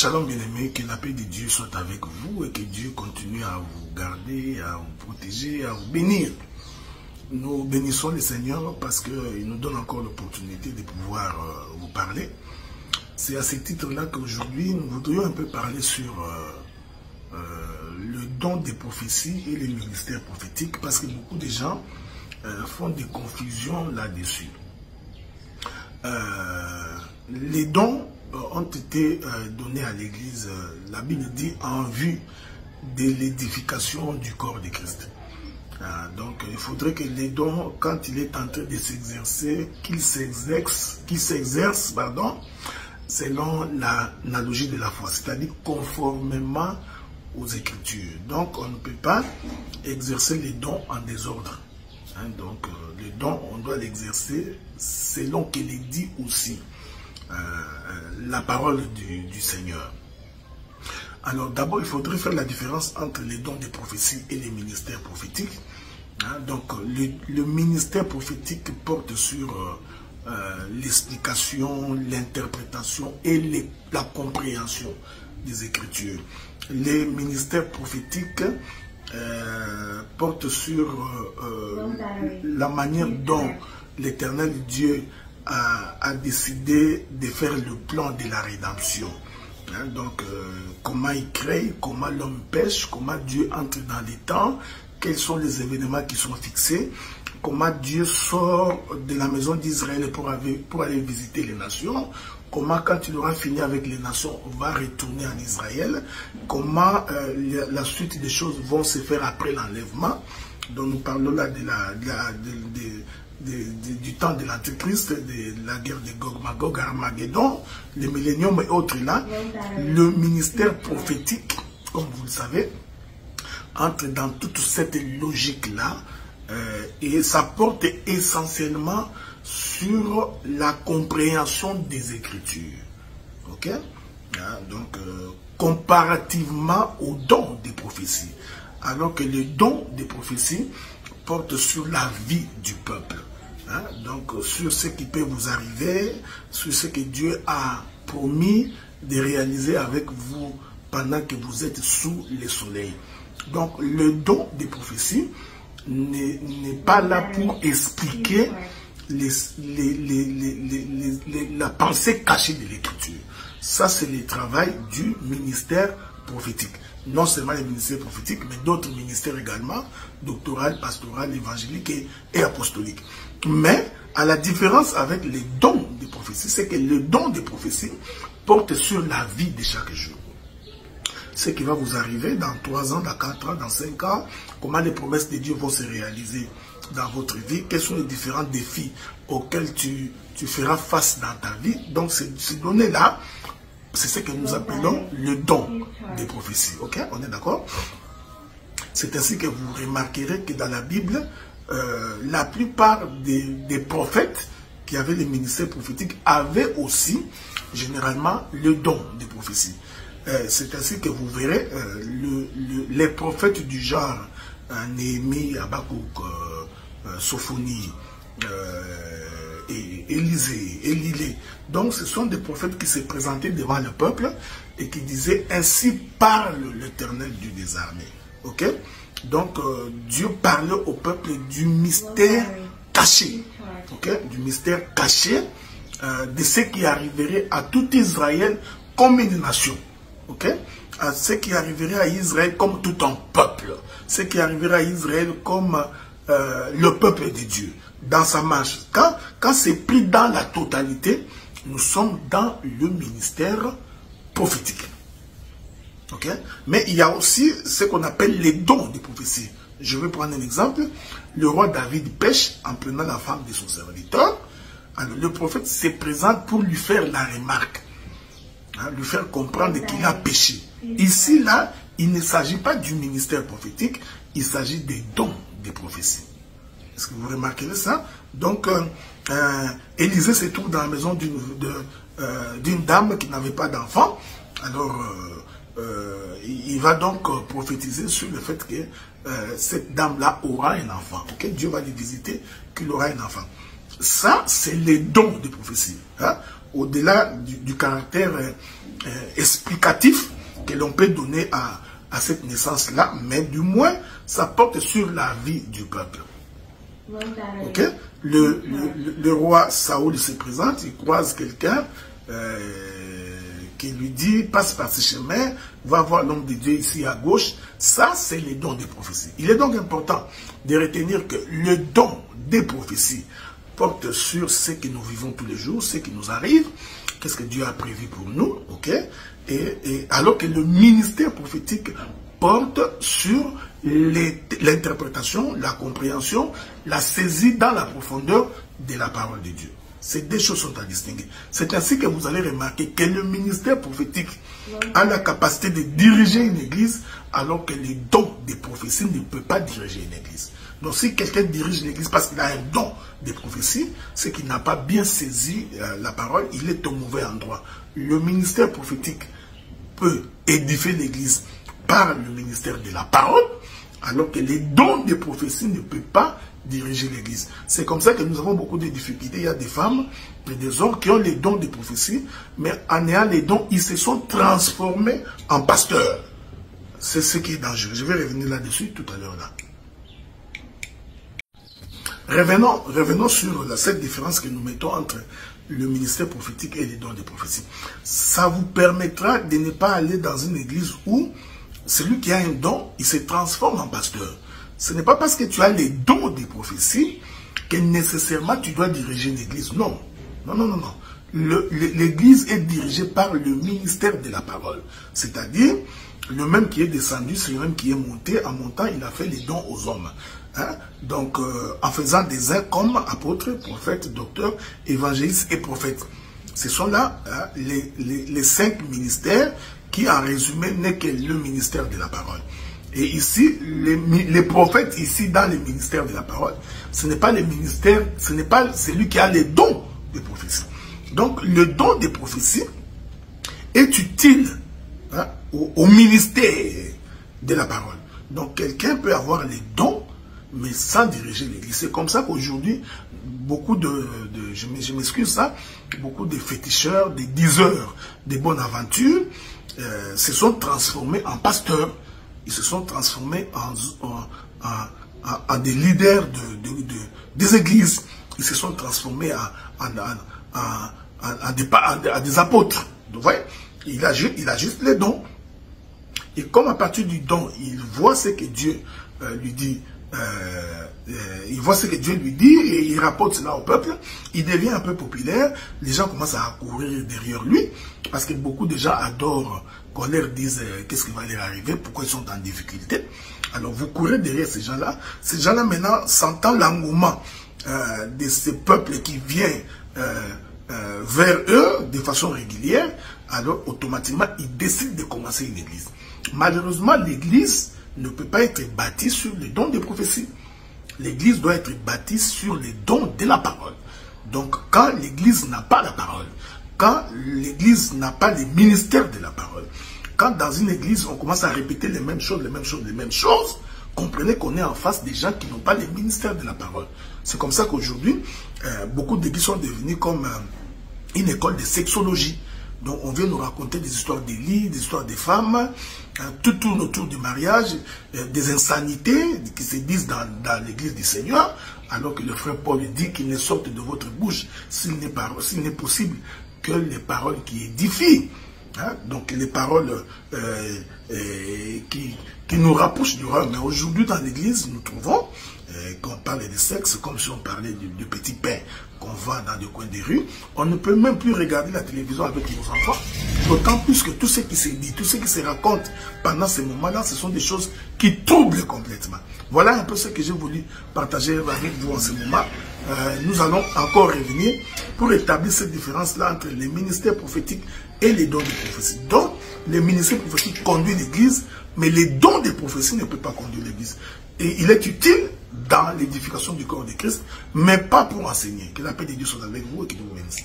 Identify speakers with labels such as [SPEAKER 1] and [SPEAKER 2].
[SPEAKER 1] Shalom bien-aimés, que la paix de Dieu soit avec vous et que Dieu continue à vous garder, à vous protéger, à vous bénir. Nous bénissons le Seigneur parce qu'il nous donne encore l'opportunité de pouvoir vous parler. C'est à ce titre-là qu'aujourd'hui, nous voudrions un peu parler sur le don des prophéties et les ministères prophétiques, parce que beaucoup de gens font des confusions là-dessus. Les dons ont été donnés à l'Église, la Bible dit, en vue de l'édification du corps de Christ. Donc il faudrait que les dons, quand il est en train de s'exercer, qu'il s'exerce selon l'analogie de la foi, c'est-à-dire conformément aux Écritures. Donc on ne peut pas exercer les dons en désordre. Donc les dons, on doit l'exercer selon qu'il est dit aussi. La parole du Seigneur. Alors d'abord, il faudrait faire la différence entre les dons des prophéties et les ministères prophétiques. Donc le ministère prophétique porte sur l'explication, l'interprétation et la compréhension des Écritures. Les ministères prophétiques portent sur la manière dont l'Éternel Dieu a décidé de faire le plan de la rédemption. Donc, comment il crée, comment l'homme pêche, comment Dieu entre dans les temps, quels sont les événements qui sont fixés, comment Dieu sort de la maison d'Israël pour aller visiter les nations, comment quand il aura fini avec les nations, on va retourner en Israël, comment la suite des choses vont se faire après l'enlèvement. Donc nous parlons là du temps de l'Antéchrist, de la guerre de Gog Magog, Armageddon, le millénium et autres là. Le ministère prophétique, comme vous le savez, entre dans toute cette logique-là et ça porte essentiellement sur la compréhension des Écritures. Ok? Donc, comparativement au don des prophéties, alors que le don des prophéties porte sur la vie du peuple. Donc, sur ce qui peut vous arriver, sur ce que Dieu a promis de réaliser avec vous pendant que vous êtes sous le soleil. Donc, le don des prophéties n'est pas là pour expliquer la pensée cachée de l'Écriture. Ça, c'est le travail du ministère prophétique. Non seulement les ministères prophétiques, mais d'autres ministères également, doctoral, pastoral, évangélique et apostolique. Mais, à la différence avec les dons des prophéties, c'est que le don des prophéties porte sur la vie de chaque jour. Ce qui va vous arriver dans 3 ans, dans 4 ans, dans 5 ans, comment les promesses de Dieu vont se réaliser dans votre vie, quels sont les différents défis auxquels tu feras face dans ta vie. Donc, ces données-là, c'est ce que nous appelons le don des prophéties. Ok? On est d'accord? C'est ainsi que vous remarquerez que dans la Bible, la plupart des prophètes qui avaient les ministères prophétiques avaient aussi généralement le don des prophéties. C'est ainsi que vous verrez les prophètes du genre Néhémie, Habakkuk, Sophonie, et Élisée, Élilée. Donc ce sont des prophètes qui se présentaient devant le peuple et qui disaient « Ainsi parle l'Éternel Dieu des armées ». Ok? Donc Dieu parlait au peuple du mystère caché. Ok? Du mystère caché de ce qui arriverait à tout Israël comme une nation. Ok? À ce qui arriverait à Israël comme tout un peuple. Ce qui arriverait à Israël comme le peuple de Dieu. Dans sa marche. Quand c'est pris dans la totalité, nous sommes dans le ministère prophétique. Okay? Mais il y a aussi ce qu'on appelle les dons des prophéties. Je vais prendre un exemple. Le roi David pêche en prenant la femme de son serviteur. Alors, le prophète se présente pour lui faire la remarque. Lui faire comprendre qu'il a péché. Ici, là, il ne s'agit pas du ministère prophétique, il s'agit des dons des prophéties. Est-ce que vous remarquez ça? Donc, Élisée se trouve dans la maison d'une dame qui n'avait pas d'enfant. Alors, il va donc prophétiser sur le fait que cette dame-là aura un enfant. Okay? Dieu va lui visiter qu'il aura un enfant. Ça, c'est les dons de prophétie. au-delà du caractère explicatif que l'on peut donner à cette naissance-là, mais du moins, ça porte sur la vie du peuple. Ok? Le roi Saoul se présente, il croise quelqu'un qui lui dit, passe par ce chemin, va voir l'homme de Dieu ici à gauche. Ça, c'est les dons des prophéties. Il est donc important de retenir que le don des prophéties porte sur ce que nous vivons tous les jours, ce qui nous arrive, qu'est-ce que Dieu a prévu pour nous, ok? Et alors que le ministère prophétique porte sur l'interprétation, la compréhension, la saisie dans la profondeur de la parole de Dieu. Ces deux choses sont à distinguer. C'est ainsi que vous allez remarquer que le ministère prophétique a la capacité de diriger une église, alors que le don des prophéties ne peut pas diriger une église. Donc si quelqu'un dirige l'église parce qu'il a un don de prophétie, c'est qu'il n'a pas bien saisi la parole, il est au mauvais endroit. Le ministère prophétique peut édifier l'église par le ministère de la parole, alors que les dons de prophétie ne peuvent pas diriger l'église. C'est comme ça que nous avons beaucoup de difficultés. Il y a des femmes et des hommes qui ont les dons de prophétie, mais en ayant les dons, ils se sont transformés en pasteurs. C'est ce qui est dangereux. Je vais revenir là-dessus tout à l'heure là. Revenons sur cette différence que nous mettons entre le ministère prophétique et les dons de prophétie. Ça vous permettra de ne pas aller dans une église où celui qui a un don, il se transforme en pasteur. Ce n'est pas parce que tu as les dons des prophéties que nécessairement tu dois diriger l'église. Non. Non, non, non, non. L'église est dirigée par le ministère de la parole. C'est-à-dire, le même qui est descendu, c'est le même qui est monté. En montant, il a fait les dons aux hommes. Hein? Donc, en faisant des uns comme apôtres, prophètes, docteurs, évangélistes et prophètes. Ce sont là les 5 ministères qui, en résumé, n'est que le ministère de la parole. Et ici, les prophètes, ici, dans le ministère de la parole, ce n'est pas le ministère, ce n'est pas celui qui a les dons de prophétie. Donc, le don de prophétie est utile, hein, au ministère de la parole. Donc, quelqu'un peut avoir les dons, mais sans diriger l'église. C'est comme ça qu'aujourd'hui, beaucoup je m'excuse ça, beaucoup de féticheurs, des diseurs, des bonnes aventures, se sont transformés en pasteurs. Ils se sont transformés en des leaders des églises. Ils se sont transformés en des apôtres. Vous voyez, il a juste les dons. Et comme à partir du don, il voit ce que Dieu lui dit, il voit ce que Dieu lui dit et il rapporte cela au peuple, il devient un peu populaire, les gens commencent à courir derrière lui, parce que beaucoup de gens adorent qu'on leur dise qu'est-ce qui va leur arriver, pourquoi ils sont en difficulté. Alors vous courez derrière ces gens-là maintenant sentant l'engouement de ce peuple qui vient vers eux de façon régulière, alors automatiquement ils décident de commencer une église. Malheureusement, l'église ne peut pas être bâtie sur les dons des prophéties. L'église doit être bâtie sur les dons de la parole. Donc, quand l'église n'a pas la parole, quand l'église n'a pas le ministère de la parole, quand dans une église, on commence à répéter les mêmes choses, comprenez qu'on est en face des gens qui n'ont pas le ministère de la parole. C'est comme ça qu'aujourd'hui, beaucoup d'églises sont devenues comme une école de sexologie. Donc on vient nous raconter des histoires d'Élie, des histoires des femmes, tout tourne autour du mariage, des insanités qui se disent dans l'église du Seigneur, alors que le frère Paul dit qu'il ne sorte de votre bouche s'il n'est possible que les paroles qui édifient. Hein? Donc les paroles qui nous rapprochent du roi. Mais aujourd'hui dans l'église, nous trouvons qu'on parle de sexe comme si on parlait du petit pain qu'on vend dans des coins des rues. On ne peut même plus regarder la télévision avec nos enfants. D'autant plus que tout ce qui se dit, tout ce qui se raconte pendant ces moments-là, ce sont des choses qui troublent complètement. Voilà un peu ce que j'ai voulu partager avec vous en ce moment. Nous allons encore revenir pour établir cette différence-là entre les ministères prophétiques et les dons de prophétie. Donc, les ministères prophétiques conduisent l'église, mais les dons de prophétie ne peuvent pas conduire l'église. Et il est utile dans l'édification du corps de Christ, mais pas pour enseigner. Que la paix de Dieu soit avec vous et qu'il vous bénisse.